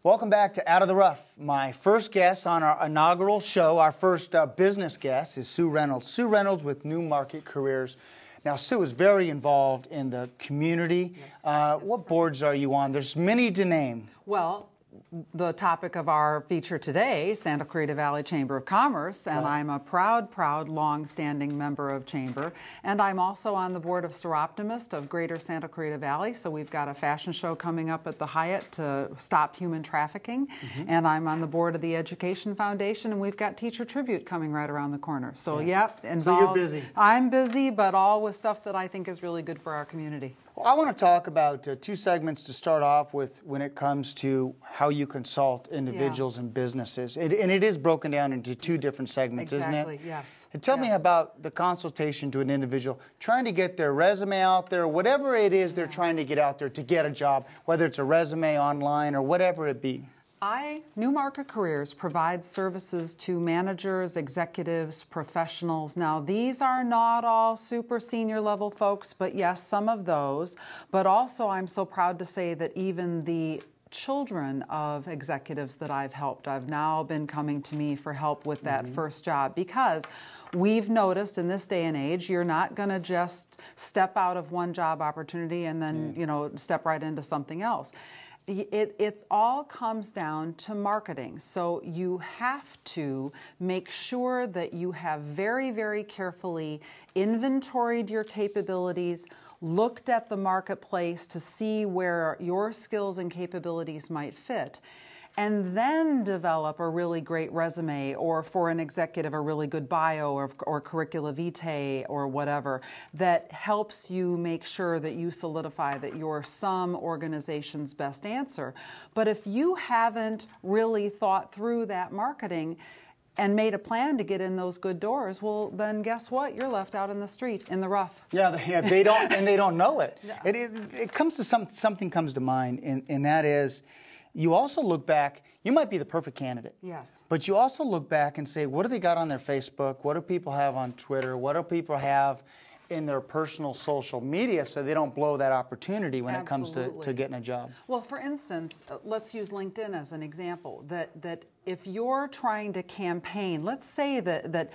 Welcome back to Out of the Rough. My first guest on our inaugural show, our first business guest, is Sue Reynolds. Sue Reynolds with New Market Careers. Now, Sue is very involved in the community. Yes, what boards are you on? There's many to name. Well, the topic of our feature today, Santa Clarita Valley Chamber of Commerce, and I'm a proud, long-standing member of Chamber. And I'm also on the board of Seroptimist of Greater Santa Clarita Valley, so we've got a fashion show coming up at the Hyatt to stop human trafficking. And I'm on the board of the Education Foundation, and we've got Teacher Tribute coming right around the corner. So, yep. Involved. So you're busy. I'm busy, but all with stuff that I think is really good for our community. Well, I want to talk about two segments to start off with when it comes to how you consult individuals and businesses. And it is broken down into two different segments, isn't it? Exactly, yes. And tell me about the consultation to an individual, trying to get their resume out there, whatever it is they're trying to get out there to get a job, whether it's a resume online or whatever it be. New Market Careers provides services to managers, executives, professionals. Now, these are not all super senior level folks, but yes, some of those. But also, I'm so proud to say that even the children of executives that I've helped, I've now been coming to me for help with that first job, because we've noticed in this day and age, you're not going to just step out of one job opportunity and then, you know, step right into something else. It all comes down to marketing. So you have to make sure that you have very carefully inventoried your capabilities, looked at the marketplace to see where your skills and capabilities might fit, and then develop a really great resume, or for an executive, a really good bio or curricula vitae or whatever that helps you make sure that you solidify that you're some organization's best answer. But if you haven't really thought through that marketing and made a plan to get in those good doors, well, then guess what? You're left out in the street, in the rough. Yeah, they don't, and they don't know it. Yeah. It comes to something comes to mind, and that is, you also look back, you might be the perfect candidate. Yes. But you also look back and say, what do they got on their Facebook? What do people have on Twitter? What do people have in their personal social media so they don't blow that opportunity when it comes to getting a job? Well, for instance, let's use LinkedIn as an example, that if you're trying to campaign, let's say that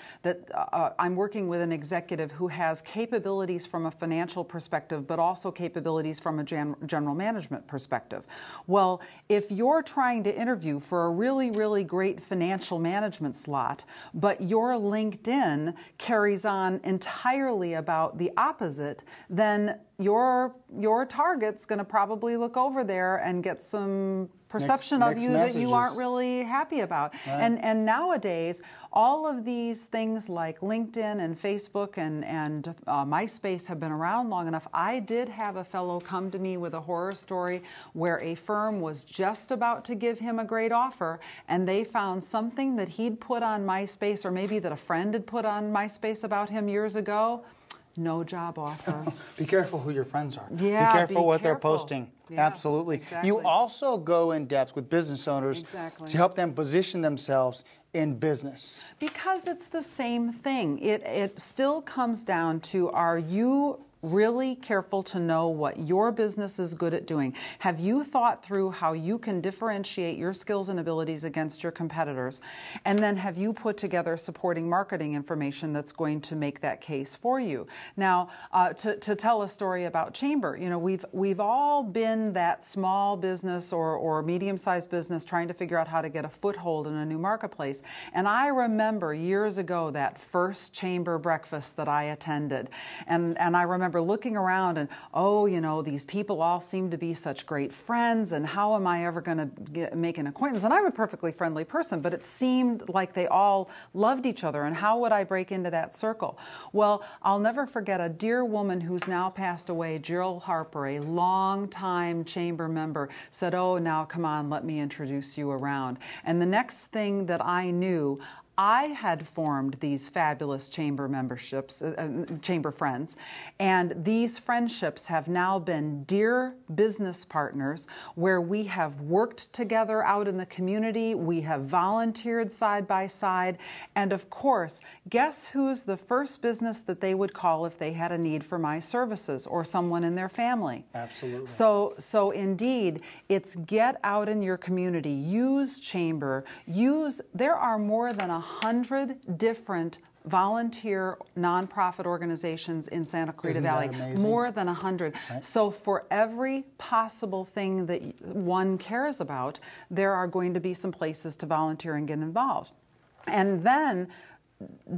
I'm working with an executive who has capabilities from a financial perspective, but also capabilities from a general management perspective. Well, if you're trying to interview for a really great financial management slot, but your LinkedIn carries on entirely about the opposite, then your target's going to probably look over there and get some perception of you that you aren't really happy about. Right. And nowadays, all of these things like LinkedIn and Facebook and MySpace have been around long enough. I did have a fellow come to me with a horror story where a firm was just about to give him a great offer, and they found something that he'd put on MySpace, or maybe that a friend had put on MySpace about him years ago. No job offer. Be careful who your friends are. Yeah, be careful what they're posting. Yes, absolutely. Exactly. You also go in depth with business owners to help them position themselves in business. Because it's the same thing. It still comes down to, are you really careful to know what your business is good at doing? Have you thought through how you can differentiate your skills and abilities against your competitors? And then have you put together supporting marketing information that's going to make that case for you? Now, to tell a story about Chamber, you know, we've all been that small business or medium-sized business trying to figure out how to get a foothold in a new marketplace. And I remember years ago that first Chamber breakfast that I attended. And I remember looking around and, oh, you know, these people all seem to be such great friends, and how am I ever going to make an acquaintance? And I'm a perfectly friendly person, but it seemed like they all loved each other, and how would I break into that circle? Well, I'll never forget a dear woman who's now passed away, Jill Harper, a long-time Chamber member, said, oh, now come on, let me introduce you around. And the next thing that I knew, I had formed these fabulous chamber memberships, chamber friends, and these friendships have now been dear business partners where we have worked together out in the community, we have volunteered side by side, and of course, guess who's the first business that they would call if they had a need for my services or someone in their family? Absolutely. So indeed, it's get out in your community, use chamber, there are more than 100 different volunteer nonprofit organizations in Santa Clarita Valley. More than 100. Right. So for every possible thing that one cares about, there are going to be some places to volunteer and get involved. And then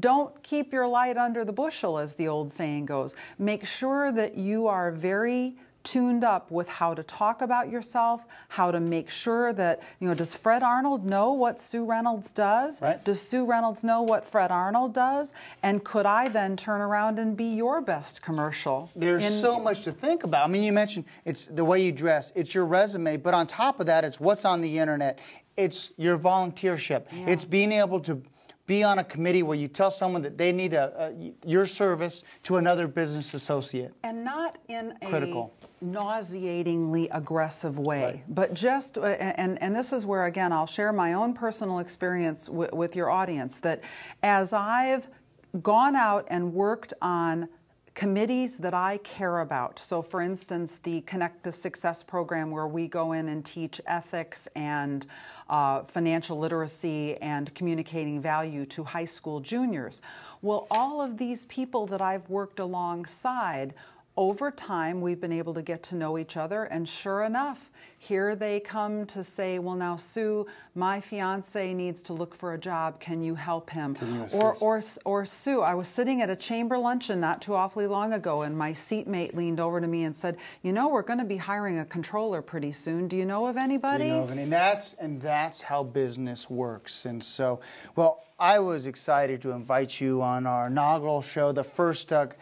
don't keep your light under the bushel, as the old saying goes. Make sure that you are very tuned up with how to talk about yourself, how to make sure that, does Fred Arnold know what Sue Reynolds does? Right. Does Sue Reynolds know what Fred Arnold does? And could I then turn around and be your best commercial? There's so much to think about. I mean, you mentioned it's the way you dress, it's your resume, but on top of that, it's what's on the internet. It's your volunteership. Yeah. It's being able to be on a committee where you tell someone that they need your service to another business associate. And not in critical, nauseatingly aggressive way, right. But just, and this is where, again, I'll share my own personal experience with your audience, that as I've gone out and worked on committees that I care about. So for instance, the Connect to Success program, where we go in and teach ethics and financial literacy and communicating value to high school juniors. Well, all of these people that I've worked alongside, over time we've been able to get to know each other, and sure enough, here they come to say, well, now, Sue, my fiance needs to look for a job. Can you help him? Or Sue, I was sitting at a chamber luncheon not too awfully long ago, and my seatmate leaned over to me and said, we're going to be hiring a controller pretty soon. Do you know of anybody? Do you know of any? And that's how business works. And so, well, I was excited to invite you on our inaugural show, the first kind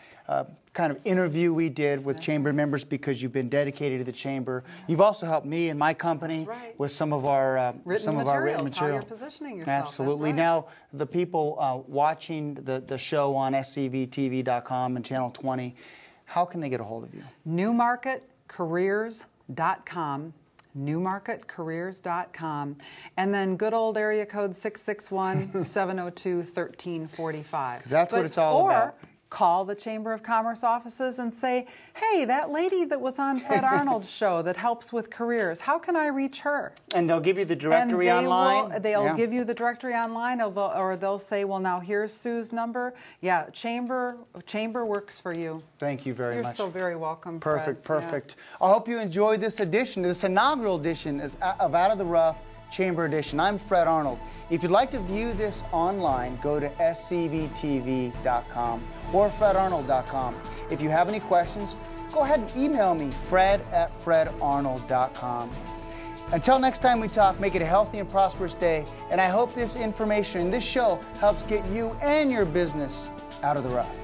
of interview we did with chamber members, because you've been dedicated to the chamber. You've also helped me and my company with some of our written material. How you're positioning yourself. Absolutely. Right. Now, the people watching the show on scvtv.com and Channel 20, how can they get a hold of you? newmarketcareers.com. newmarketcareers.com, and then good old area code 661-702-1345. Because that's what it's all about. Call the Chamber of Commerce offices and say, hey, that lady that was on Fred Arnold's show that helps with careers, how can I reach her? And they'll give you the directory online? They'll give you the directory online, or they'll say, well, now here's Sue's number. Yeah, Chamber works for you. Thank you very much. You're so very welcome, Perfect, Fred. perfect. Yeah. I hope you enjoyed this edition, this inaugural edition of Out of the Rough Chamber Edition. I'm Fred Arnold. If you'd like to view this online, go to scvtv.com or fredarnold.com. If you have any questions, go ahead and email me, fred@fredarnold.com. Until next time we talk, make it a healthy and prosperous day, and I hope this information in this show helps get you and your business out of the rough.